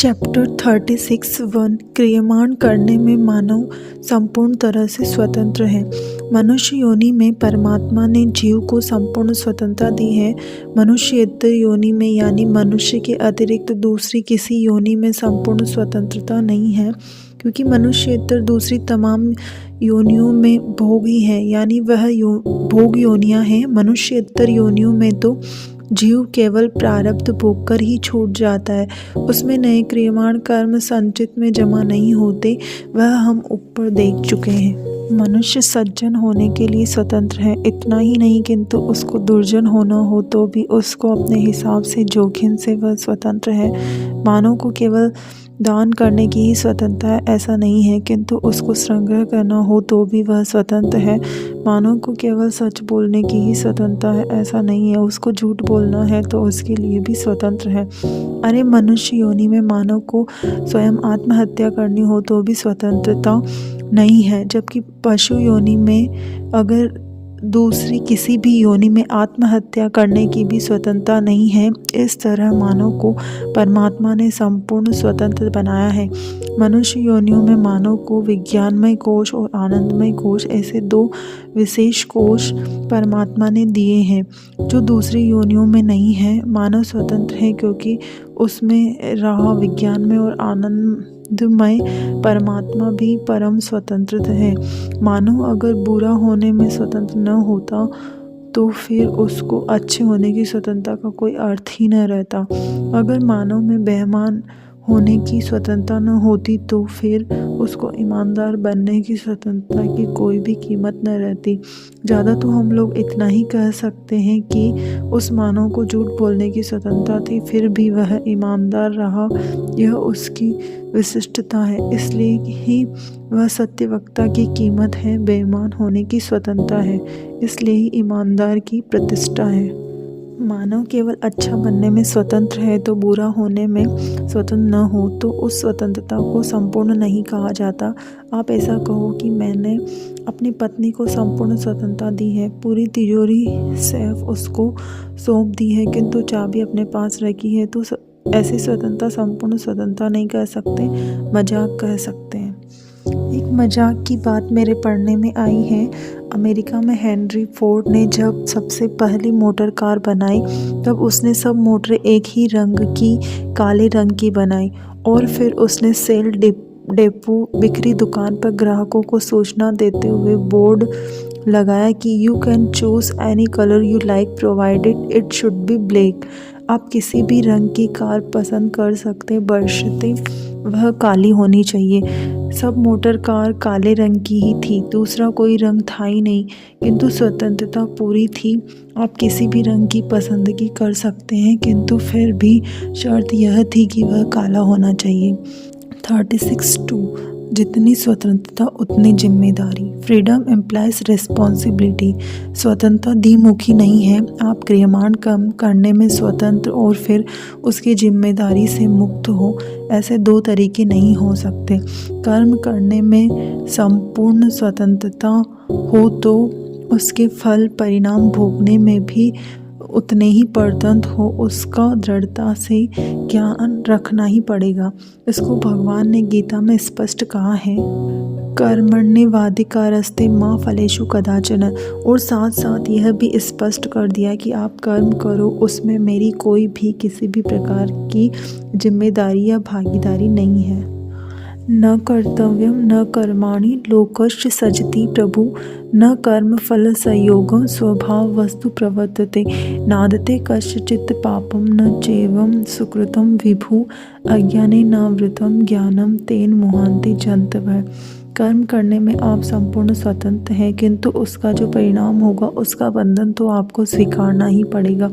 Chapter 36 क्रियमाण करने में मानव संपूर्ण तरह से स्वतंत्र है। मनुष्य योनि में परमात्मा ने जीव को संपूर्ण स्वतंत्रता दी है। मनुष्येतर योनि में यानी मनुष्य के अतिरिक्त दूसरी किसी योनि में संपूर्ण स्वतंत्रता नहीं है, क्योंकि मनुष्येतर दूसरी तमाम योनियों में भोग ही है, यानी वह भोग योनियां हैं। मनुष्येतर योनियों में तो जीव केवल प्रारब्ध भोग कर ही छूट जाता है, उसमें नए क्रियमाण कर्म संचित में जमा नहीं होते। वह हम ऊपर देख चुके हैं। मनुष्य सज्जन होने के लिए स्वतंत्र है, इतना ही नहीं किंतु उसको दुर्जन होना हो तो भी उसको अपने हिसाब से जोखिम से वह स्वतंत्र है। मानव को केवल दान करने की ही स्वतंत्रता है ऐसा नहीं है, किंतु उसको संग्रह करना हो तो भी वह स्वतंत्र है। मानव को केवल सच बोलने की ही स्वतंत्रता है ऐसा नहीं है, उसको झूठ बोलना है तो उसके लिए भी स्वतंत्र है। अरे मनुष्य योनि में मानव को स्वयं आत्महत्या करनी हो तो भी स्वतंत्रता नहीं है, जबकि पशु योनि में अगर दूसरी किसी भी योनि में आत्महत्या करने की भी स्वतंत्रता नहीं है। इस तरह मानव को परमात्मा ने संपूर्ण स्वतंत्र बनाया है। मनुष्य योनियों में मानव को विज्ञानमय कोश और आनंदमय कोश ऐसे दो विशेष कोश परमात्मा ने दिए हैं, जो दूसरी योनियों में नहीं है। मानव स्वतंत्र है क्योंकि उसमें रहा विज्ञानमय और आनंदमय परमात्मा भी परम स्वतंत्र है। मानव अगर बुरा होने में स्वतंत्र न होता तो फिर उसको अच्छे होने की स्वतंत्रता का कोई अर्थ ही न रहता। अगर मानव में बेईमान होने की स्वतंत्रता न होती तो फिर उसको ईमानदार बनने की स्वतंत्रता की कोई भी कीमत न रहती। ज़्यादा तो हम लोग इतना ही कह सकते हैं कि उस मानव को झूठ बोलने की स्वतंत्रता थी, फिर भी वह ईमानदार रहा। यह उसकी विशिष्टता है, इसलिए ही वह सत्यवक्ता की कीमत है। बेईमान होने की स्वतंत्रता है, इसलिए ही ईमानदार की प्रतिष्ठा है। मानव केवल अच्छा बनने में स्वतंत्र है तो बुरा होने में स्वतंत्र न हो तो उस स्वतंत्रता को संपूर्ण नहीं कहा जाता। आप ऐसा कहो कि मैंने अपनी पत्नी को संपूर्ण स्वतंत्रता दी है, पूरी तिजोरी सैफ उसको सौंप दी है, किंतु चाबी अपने पास रखी है, तो ऐसी स्वतंत्रता संपूर्ण स्वतंत्रता नहीं कह सकते, मजाक कह सकते हैं। एक मजाक की बात मेरे पढ़ने में आई है। अमेरिका में हेनरी फोर्ड ने जब सबसे पहली मोटर कार बनाई तब उसने सब मोटरें एक ही रंग की, काले रंग की बनाई, और फिर उसने सेल डेपो बिक्री दुकान पर ग्राहकों को सूचना देते हुए बोर्ड लगाया कि you can choose any colour you like provided it should be black. आप किसी भी रंग की कार पसंद कर सकते बशर्ते वह काली होनी चाहिए। सब मोटर कार काले रंग की ही थी, दूसरा कोई रंग था ही नहीं, किंतु स्वतंत्रता पूरी थी। आप किसी भी रंग की पसंदगी कर सकते हैं, किंतु फिर भी शर्त यह थी कि वह काला होना चाहिए। 36(2) जितनी स्वतंत्रता उतनी जिम्मेदारी। Freedom implies responsibility. स्वतंत्रता द्विमुखी नहीं है। आप क्रियमाण कर्म करने में स्वतंत्र और फिर उसकी जिम्मेदारी से मुक्त हो, ऐसे दो तरीके नहीं हो सकते। कर्म करने में संपूर्ण स्वतंत्रता हो तो उसके फल परिणाम भोगने में भी उतने ही परतंत्र हो, उसका दृढ़ता से ज्ञान रखना ही पड़ेगा। इसको भगवान ने गीता में स्पष्ट कहा है, कर्मण्येवाधिकारस्ते मा फलेषु कदाचन, और साथ साथ यह भी स्पष्ट कर दिया कि आप कर्म करो, उसमें मेरी कोई भी किसी भी प्रकार की जिम्मेदारी या भागीदारी नहीं है। न कर्तव्यम न कर्माणि लोकस्य सजति प्रभु, न कर्म फल संयोगं स्वभाव वस्तु प्रवर्तते, नादते कस्यचित् पापं न चैवं सुकृतं विभु, अज्ञानेनावृतं ज्ञानं तेन मुह्यन्ति जन्तवः। कर्म करने में आप संपूर्ण स्वतंत्र हैं, किंतु उसका जो परिणाम होगा उसका बंधन तो आपको स्वीकारना ही पड़ेगा।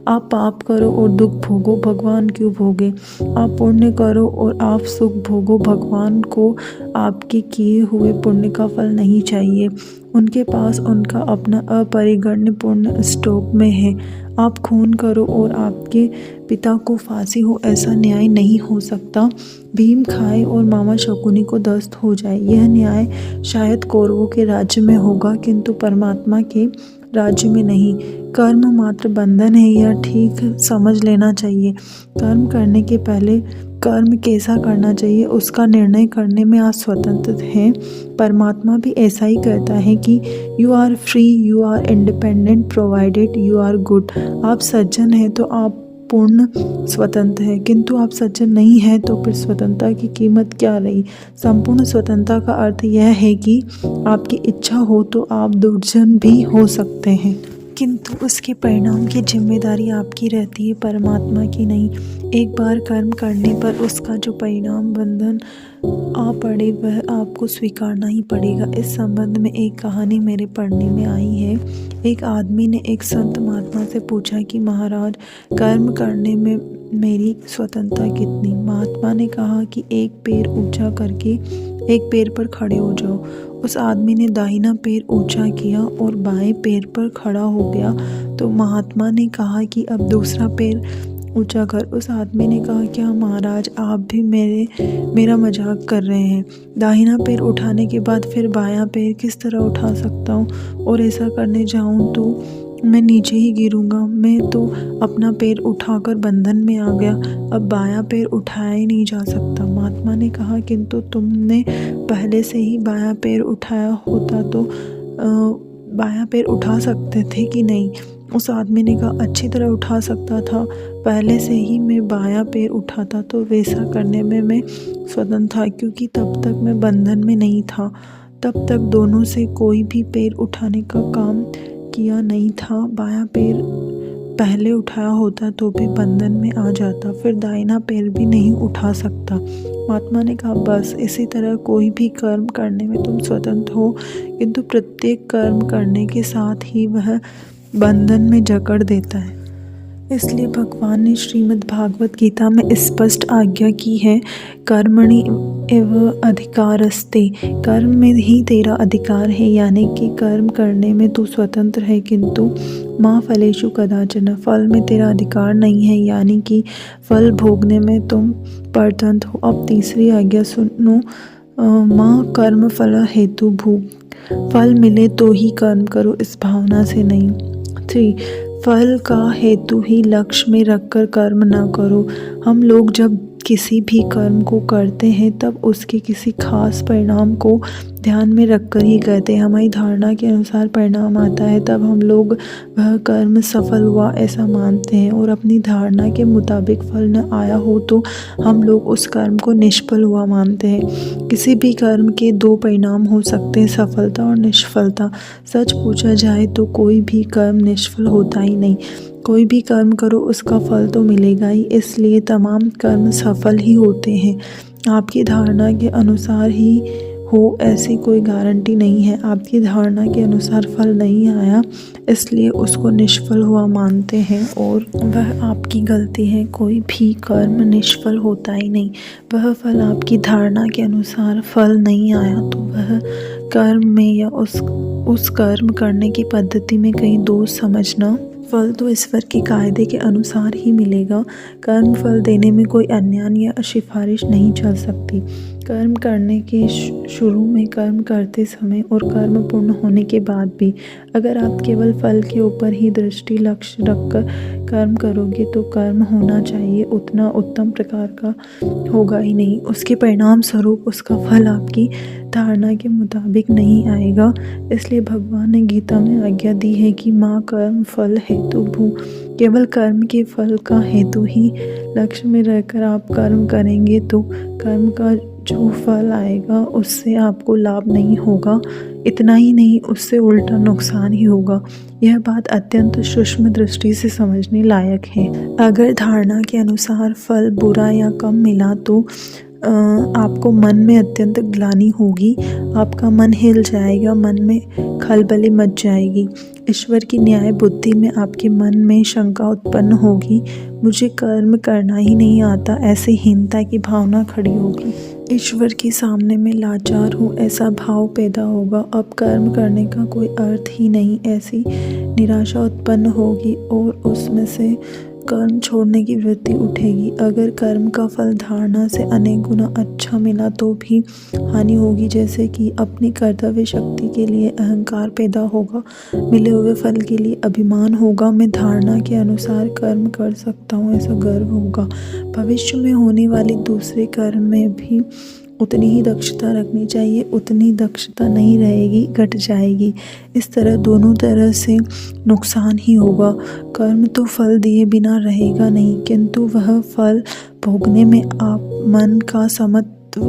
आप पाप करो और दुख भोगो, भगवान क्यों भोगे? आप पुण्य करो और आप सुख भोगो, भगवान को आपके किए हुए पुण्य का फल नहीं चाहिए। उनके पास उनका अपना अपरिगण्य पुण्य स्टॉक में है। आप खून करो और आपके पिता को फांसी हो, ऐसा न्याय नहीं हो सकता। भीम खाए और मामा शकुनी को दस्त हो जाए, यह न्याय शायद कौरवों के राज्य में होगा, किंतु परमात्मा के राज्य में नहीं। कर्म मात्र बंधन है, यह ठीक समझ लेना चाहिए। कर्म करने के पहले कर्म कैसा करना चाहिए उसका निर्णय करने में आप स्वतंत्र हैं। परमात्मा भी ऐसा ही कहता है कि you are free, you are independent provided you are good. आप सज्जन हैं तो आप पूर्ण स्वतंत्र है, किंतु आप सज्जन नहीं है तो फिर स्वतंत्रता की कीमत क्या रही। संपूर्ण स्वतंत्रता का अर्थ यह है कि आपकी इच्छा हो तो आप दुर्जन भी हो सकते हैं, किंतु उसके परिणाम की जिम्मेदारी आपकी रहती है, परमात्मा की नहीं। एक बार कर्म करने पर उसका जो परिणाम बंधन आ पड़े वह आपको स्वीकारना ही पड़ेगा। इस संबंध में एक कहानी मेरे पढ़ने में आई है। एक आदमी ने एक संत महात्मा से पूछा कि महाराज, कर्म करने में मेरी स्वतंत्रता कितनी। महात्मा ने कहा कि एक पैर ऊंचा करके एक पैर पर खड़े हो जाओ। उस आदमी ने दाहिना पैर ऊंचा किया और बाएं पैर पर खड़ा हो गया। तो महात्मा ने कहा कि अब दूसरा पैर ऊंचा कर। उस आदमी ने कहा, क्या महाराज आप भी मेरा मजाक कर रहे हैं। दाहिना पैर उठाने के बाद फिर बायां पैर किस तरह उठा सकता हूँ, और ऐसा करने जाऊँ तो मैं नीचे ही गिरूंगा। मैं तो अपना पैर उठाकर बंधन में आ गया, अब बायां पैर उठाया ही नहीं जा सकता। महात्मा ने कहा, किंतु तुमने पहले से ही बायां पैर उठाया होता तो बायां पैर उठा सकते थे कि नहीं। उस आदमी ने कहा, अच्छी तरह उठा सकता था, पहले से ही मैं बायां पैर उठाता तो वैसा करने में मैं स्वतंत्र था, क्योंकि तब तक मैं बंधन में नहीं था। तब तक दोनों से कोई भी पैर उठाने का काम किया नहीं था। बायां पैर पहले उठाया होता तो भी बंधन में आ जाता, फिर दाहिना पैर भी नहीं उठा सकता। महात्मा ने कहा, बस इसी तरह कोई भी कर्म करने में तुम स्वतंत्र हो, किंतु प्रत्येक कर्म करने के साथ ही वह बंधन में जकड़ देता है। इसलिए भगवान ने श्रीमद् भागवत गीता में स्पष्ट आज्ञा की है, कर्मणि एव अधिकारस्ते, कर्म में ही तेरा अधिकार है, यानी कि कर्म करने में तू स्वतंत्र है, किंतु माँ फलेषु कदाचन, फल में तेरा अधिकार नहीं है, यानी कि फल भोगने में तुम परतंत्र हो। अब तीसरी आज्ञा सुनो, माँ कर्म फल हेतु भूख, फल मिले तो ही कर्म करो, इस भावना से नहीं। 3 फल का हेतु ही लक्ष्य में रखकर कर्म न करो। हम लोग जब किसी भी कर्म को करते हैं तब उसके किसी खास परिणाम को ध्यान में रखकर ही करते हैं। हमारी धारणा के अनुसार परिणाम आता है तब हम लोग वह कर्म सफल हुआ ऐसा मानते हैं, और अपनी धारणा के मुताबिक फल न आया हो तो हम लोग उस कर्म को निष्फल हुआ मानते हैं। किसी भी कर्म के 2 परिणाम हो सकते हैं, सफलता और निष्फलता। सच पूछा जाए तो कोई भी कर्म निष्फल होता ही नहीं। कोई भी कर्म करो उसका फल तो मिलेगा ही, इसलिए तमाम कर्म सफल ही होते हैं। आपकी धारणा के अनुसार ही हो ऐसी कोई गारंटी नहीं है। आपकी धारणा के अनुसार फल नहीं आया इसलिए उसको निष्फल हुआ मानते हैं, और वह आपकी गलती है। कोई भी कर्म निष्फल होता ही नहीं। वह फल आपकी धारणा के अनुसार फल नहीं आया तो वह कर्म में या उस कर्म करने की पद्धति में कहीं दोष समझना। फल तो ईश्वर के कायदे के अनुसार ही मिलेगा। कर्म फल देने में कोई अन्याय या सिफारिश नहीं चल सकती। कर्म करने के शुरू में, कर्म करते समय और कर्म पूर्ण होने के बाद भी अगर आप केवल फल के ऊपर ही दृष्टि लक्ष्य रखकर कर्म करोगे तो कर्म होना चाहिए उतना उत्तम प्रकार का होगा ही नहीं। उसके परिणाम स्वरूप उसका फल आपकी धारणा के मुताबिक नहीं आएगा। इसलिए भगवान ने गीता में आज्ञा दी है कि माँ कर्म फल हेतु भू, केवल कर्म के फल का हेतु ही लक्ष्य में रहकर आप कर्म करेंगे तो कर्म का जो फल आएगा उससे आपको लाभ नहीं होगा। इतना ही नहीं, उससे उल्टा नुकसान ही होगा। यह बात अत्यंत सूक्ष्म दृष्टि से समझने लायक है। अगर धारणा के अनुसार फल बुरा या कम मिला तो आपको मन में अत्यंत ग्लानि होगी, आपका मन हिल जाएगा, मन में खलबली मच जाएगी। ईश्वर की न्याय बुद्धि में आपके मन में शंका उत्पन्न होगी, मुझे कर्म करना ही नहीं आता, ऐसी हीनता की भावना खड़ी होगी। ईश्वर के सामने मैं लाचार हूँ ऐसा भाव पैदा होगा। अब कर्म करने का कोई अर्थ ही नहीं, ऐसी निराशा उत्पन्न होगी और उसमें से कर्म छोड़ने की वृत्ति उठेगी। अगर कर्म का फल धारणा से अनेक गुना अच्छा मिला तो भी हानि होगी, जैसे कि अपनी कर्तव्य शक्ति के लिए अहंकार पैदा होगा, मिले हुए फल के लिए अभिमान होगा, मैं धारणा के अनुसार कर्म कर सकता हूँ ऐसा गर्व होगा। भविष्य में होने वाली दूसरे कर्म में भी उतनी ही दक्षता रखनी चाहिए, उतनी दक्षता नहीं रहेगी, घट जाएगी। इस तरह दोनों तरह से नुकसान ही होगा। कर्म तो फल दिए बिना रहेगा नहीं, किंतु वह फल भोगने में आप मन का समत्व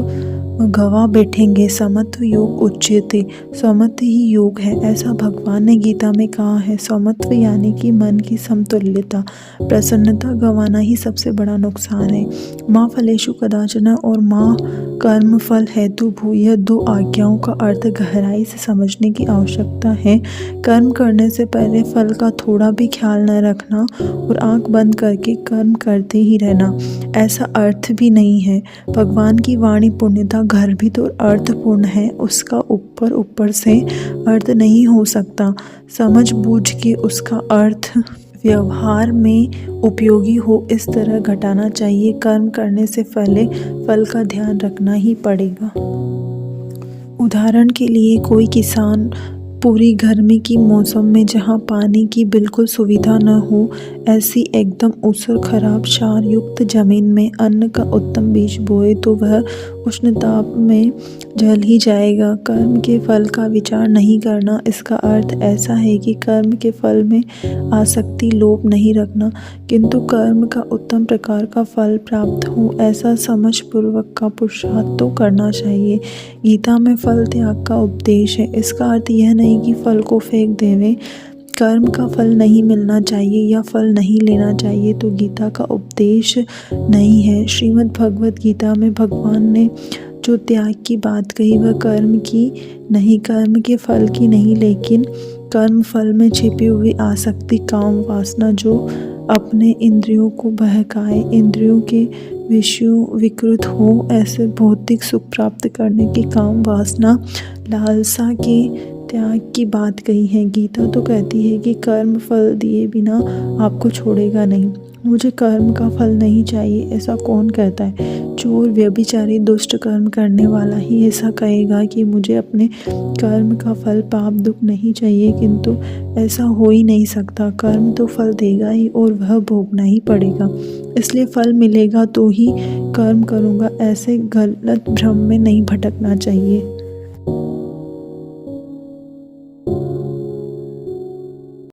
गवा बैठेंगे। समत्व योग उच्यते, समत्व ही योग है, ऐसा भगवान ने गीता में कहा है। समत्व यानी कि मन की समतुल्यता, प्रसन्नता गंवाना ही सबसे बड़ा नुकसान है। माँ फलेषु कदाचन और माँ कर्म फल हेतु भू, यह दो आज्ञाओं का अर्थ गहराई से समझने की आवश्यकता है। कर्म करने से पहले फल का थोड़ा भी ख्याल न रखना और आंख बंद करके कर्म करते ही रहना, ऐसा अर्थ भी नहीं है। भगवान की वाणी पुण्यता गर्भित और अर्थपूर्ण है, उसका ऊपर से अर्थ नहीं हो सकता। समझ बूझ के उसका अर्थ व्यवहार में उपयोगी हो, इस तरह घटाना चाहिए। कर्म करने से पहले फल का ध्यान रखना ही पड़ेगा। उदाहरण के लिए कोई किसान पूरी गर्मी की मौसम में जहाँ पानी की बिल्कुल सुविधा न हो, ऐसी एकदम ऊसर खराब क्षार युक्त जमीन में अन्न का उत्तम बीज बोए तो वह उष्ण ताप में जल ही जाएगा। कर्म के फल का विचार नहीं करना, इसका अर्थ ऐसा है कि कर्म के फल में आसक्ति लोभ नहीं रखना, किंतु कर्म का उत्तम प्रकार का फल प्राप्त हो ऐसा समझ पूर्वक का पुरुषार्थ तो करना चाहिए। गीता में फल त्याग का उपदेश है, इसका अर्थ यह नहीं कि फल को फेंक देवें। कर्म का फल नहीं मिलना चाहिए या फल नहीं लेना चाहिए तो गीता का उपदेश नहीं है। श्रीमद् भगवत गीता में भगवान ने जो त्याग की बात कही वह कर्म की नहीं, कर्म के फल की नहीं, लेकिन कर्म फल में छिपी हुई आसक्ति, काम वासना जो अपने इंद्रियों को बहकाए, इंद्रियों के विषयों विकृत हो, ऐसे भौतिक सुख प्राप्त करने की काम वासना लालसा के त्याग की बात कही है। गीता तो कहती है कि कर्म फल दिए बिना आपको छोड़ेगा नहीं। मुझे कर्म का फल नहीं चाहिए ऐसा कौन कहता है? चोर, व्यभिचारी, दुष्ट कर्म करने वाला ही ऐसा कहेगा कि मुझे अपने कर्म का फल पाप दुख नहीं चाहिए, किंतु ऐसा हो ही नहीं सकता। कर्म तो फल देगा ही और वह भोगना ही पड़ेगा, इसलिए फल मिलेगा तो ही कर्म करूँगा, ऐसे गलत भ्रम में नहीं भटकना चाहिए।